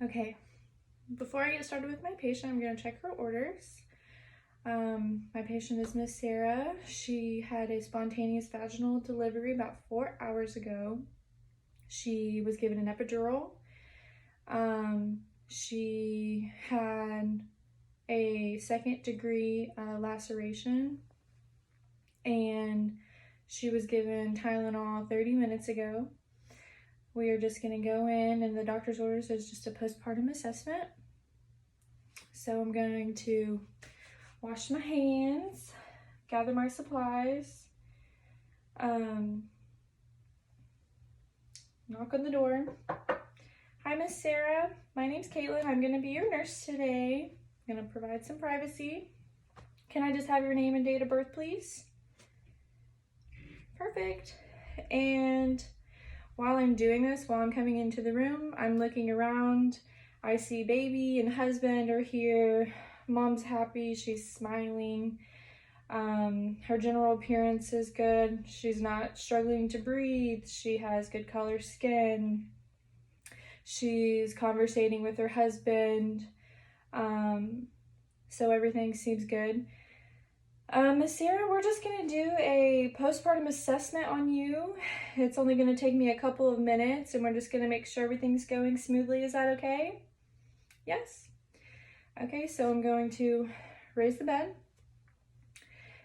Okay, before I get started with my patient, I'm going to check her orders. My patient is Miss Sarah. She had a spontaneous vaginal delivery about 4 hours ago. She was given an epidural. She had a second-degree laceration, and she was given Tylenol 30 minutes ago. We are just going to go in, and the doctor's orders is just a postpartum assessment. So I'm going to wash my hands, gather my supplies, knock on the door. Hi, Miss Sarah. My name's Caitlin. I'm going to be your nurse today. I'm going to provide some privacy. Can I just have your name and date of birth, please? Perfect. And while I'm doing this, while I'm coming into the room, I'm looking around. I see baby and husband are here. Mom's happy. She's smiling. Her general appearance is good. She's not struggling to breathe. She has good color skin. She's conversating with her husband. So everything seems good. Miss Sarah, we're just going to do a postpartum assessment on you. It's only going to take me a couple of minutes, and we're just going to make sure everything's going smoothly. Is that okay? Yes? Okay, so I'm going to raise the bed.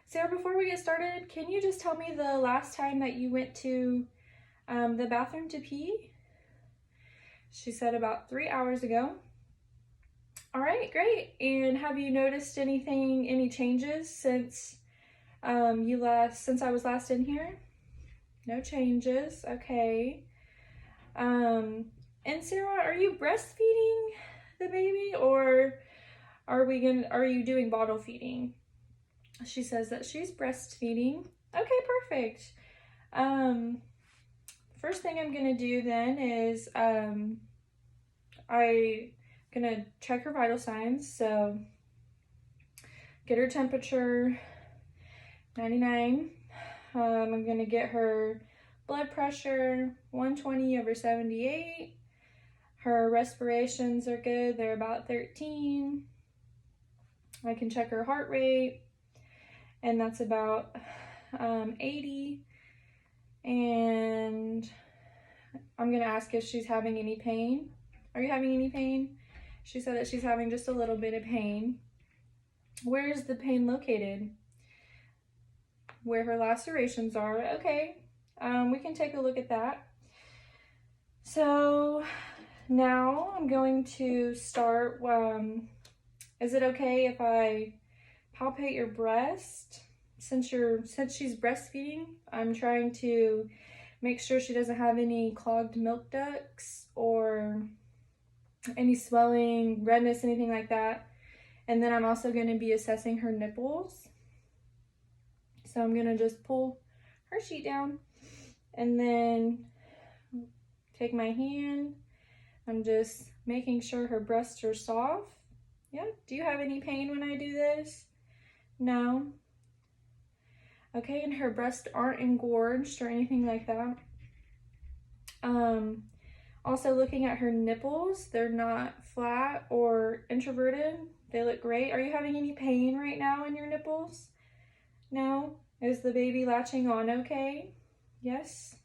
Sarah, before we get started, can you just tell me the last time that you went to the bathroom to pee? She said about 3 hours ago. All right, great. And have you noticed any changes since since I was last in here? No changes. Okay. And Sarah, are you breastfeeding the baby, or are you doing bottle feeding? She says that she's breastfeeding. Okay, perfect. First thing I'm gonna do then is I'm gonna check her vital signs. So get her temperature 99. I'm gonna get her blood pressure 120/78. Her respirations are good. They're about 13. I can check her heart rate, and that's about 80. And I'm gonna ask if she's having any pain. Are you having any pain? She said that she's having just a little bit of pain. Where is the pain located? Where her lacerations are. Okay, we can take a look at that. So now I'm going to start. Is it okay if I palpate your breast? Since she's breastfeeding, I'm trying to make sure she doesn't have any clogged milk ducts or any swelling, redness, anything like that. And then I'm also going to be assessing her nipples. So I'm going to just pull her sheet down and then take my hand. I'm just making sure her breasts are soft. Yeah. Do you have any pain when I do this? No. Okay, and her breasts aren't engorged or anything like that. Also looking at her nipples, they're not flat or introverted. They look great. Are you having any pain right now in your nipples? No? Is the baby latching on okay? Yes?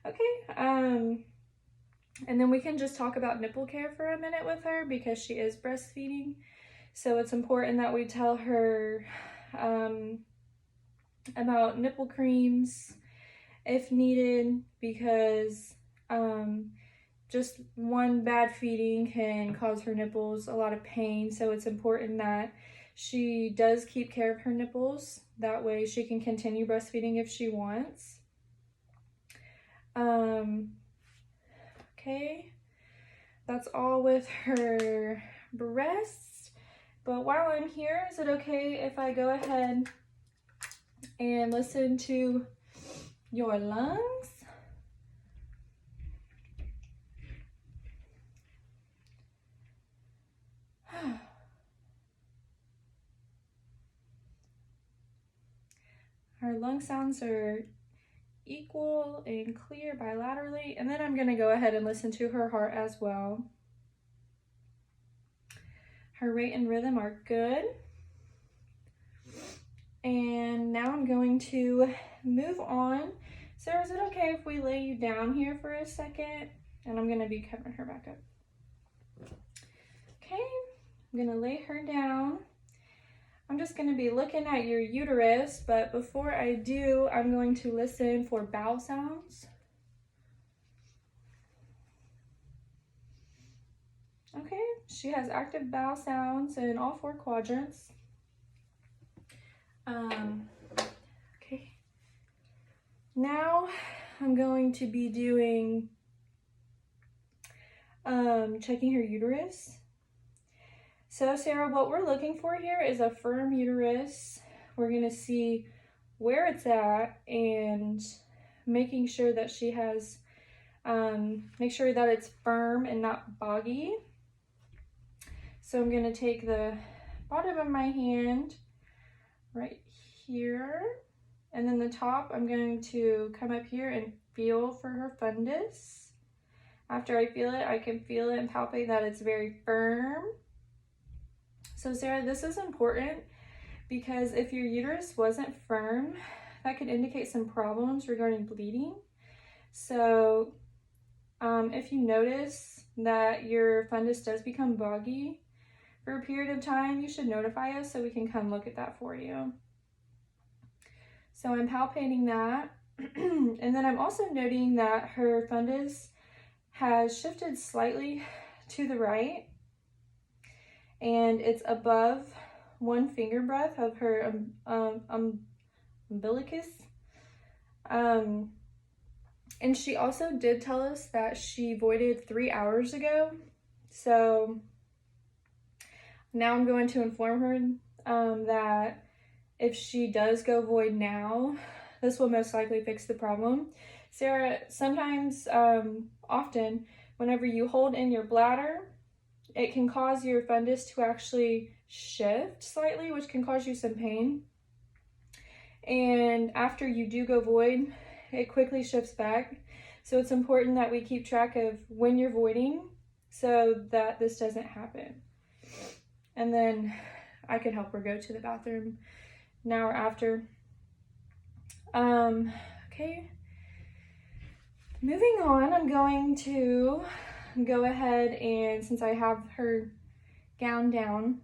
Okay, and then we can just talk about nipple care for a minute with her because she is breastfeeding. So it's important that we tell her about nipple creams if needed, because just one bad feeding can cause her nipples a lot of pain. So it's important that she does keep care of her nipples. That way she can continue breastfeeding if she wants. Okay, that's all with her breasts. But while I'm here, is it okay if I go ahead and listen to your lungs? Her lung sounds are equal and clear bilaterally. And then I'm going to go ahead and listen to her heart as well. Her rate and rhythm are good. And now I'm going to move on. Sarah, is it okay if we lay you down here for a second? And I'm gonna be covering her back up. Okay, I'm gonna lay her down. I'm just gonna be looking at your uterus, but before I do, I'm going to listen for bowel sounds. Okay, she has active bowel sounds in all 4 quadrants. Okay. Now I'm going to be doing checking her uterus. So Sarah, what we're looking for here is a firm uterus. We're gonna see where it's at and making sure that she has, make sure that it's firm and not boggy. So I'm gonna take the bottom of my hand right here, and then the top, I'm going to come up here and feel for her fundus. After I feel it, I can feel it and palpate that it's very firm. So Sarah, this is important because if your uterus wasn't firm, that could indicate some problems regarding bleeding. So if you notice that your fundus does become boggy for a period of time, you should notify us so we can come look at that for you. So I'm palpating that. And then I'm also noting that her fundus has shifted slightly to the right, and it's above 1 finger breadth of her umbilicus. And she also did tell us that she voided 3 hours ago. So now I'm going to inform her that if she does go void now, this will most likely fix the problem. Sarah, sometimes, often, whenever you hold in your bladder, it can cause your fundus to actually shift slightly, which can cause you some pain. And after you do go void, it quickly shifts back. So it's important that we keep track of when you're voiding so that this doesn't happen. And then I could help her go to the bathroom now or after. Okay. Moving on, I'm going to go ahead and, since I have her gown down,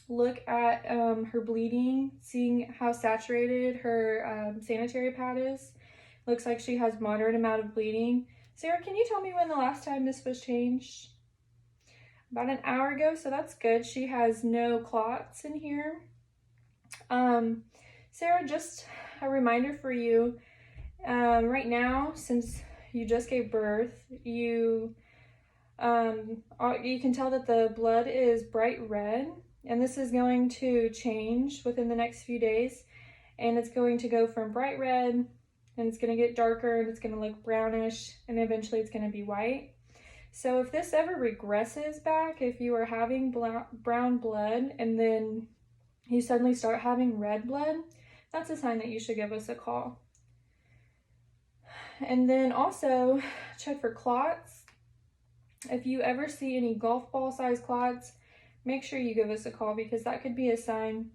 look at her bleeding, seeing how saturated her sanitary pad is. Looks like she has moderate amount of bleeding. Sarah, can you tell me when the last time this was changed? About an hour ago, so that's good. She has no clots in here. Sarah, just a reminder for you, right now, since you just gave birth, you can tell that the blood is bright red, and this is going to change within the next few days, and it's going to go from bright red, and it's going to get darker, and it's going to look brownish, and eventually it's going to be white. So if this ever regresses back, if you are having brown blood and then you suddenly start having red blood, that's a sign that you should give us a call. And then also check for clots. If you ever see any golf ball size clots, make sure you give us a call, because that could be a sign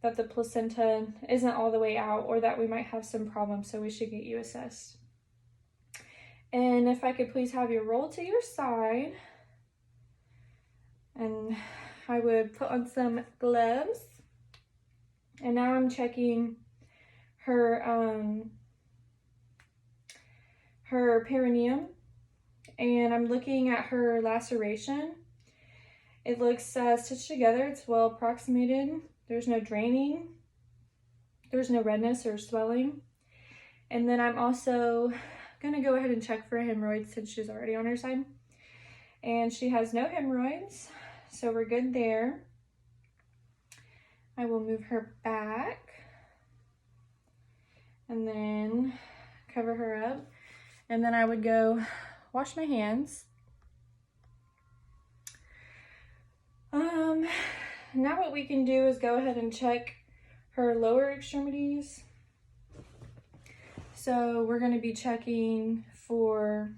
that the placenta isn't all the way out, or that we might have some problems, so we should get you assessed. And if I could please have you roll to your side, and I would put on some gloves. And now I'm checking her her perineum, and I'm looking at her laceration. It looks stitched together. It's well approximated. There's no draining. There's no redness or swelling. And then I'm also gonna go ahead and check for hemorrhoids, since she's already on her side. And she has no hemorrhoids, so we're good there. I will move her back and then cover her up. And then I would go wash my hands. Now what we can do is go ahead and check her lower extremities. So we're going to be checking for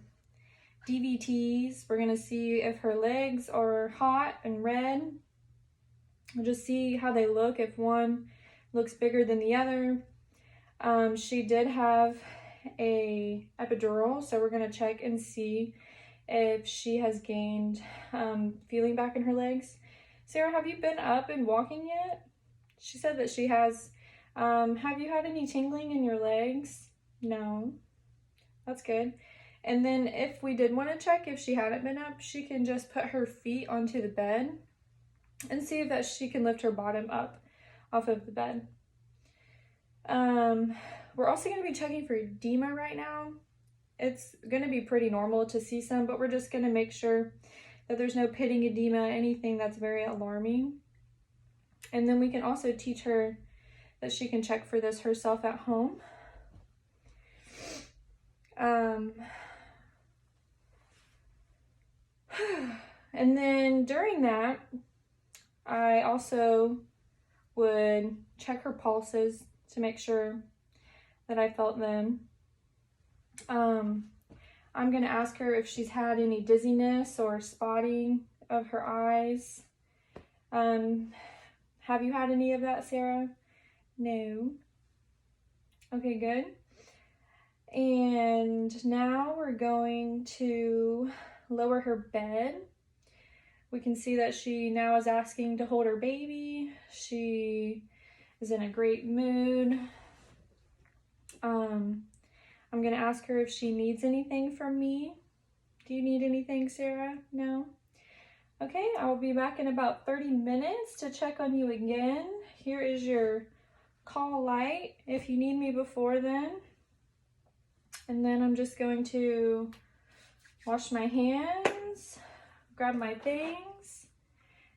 DVTs. We're gonna see if her legs are hot and red. We'll just see how they look, if one looks bigger than the other. She did have a epidural, so we're gonna check and see if she has gained feeling back in her legs. Sarah, have you been up and walking yet? She said that she has. Have you had any tingling in your legs? No. That's good. And then if we did want to check if she hadn't been up, she can just put her feet onto the bed and see if that she can lift her bottom up off of the bed. We're also going to be checking for edema right now. It's going to be pretty normal to see some, but we're just going to make sure that there's no pitting edema, anything that's very alarming. And then we can also teach her that she can check for this herself at home. And then during that, I also would check her pulses to make sure that I felt them. I'm going to ask her if she's had any dizziness or spotting of her eyes. Have you had any of that, Sarah? No. Okay, good. And now we're going to lower her bed. We can see that she now is asking to hold her baby. She is in a great mood. I'm going to ask her if she needs anything from me. Do you need anything, Sarah? No? Okay, I'll be back in about 30 minutes to check on you again. Here is your call light if you need me before then. And then I'm just going to wash my hands, grab my things,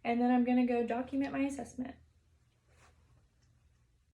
and then I'm going to go document my assessment.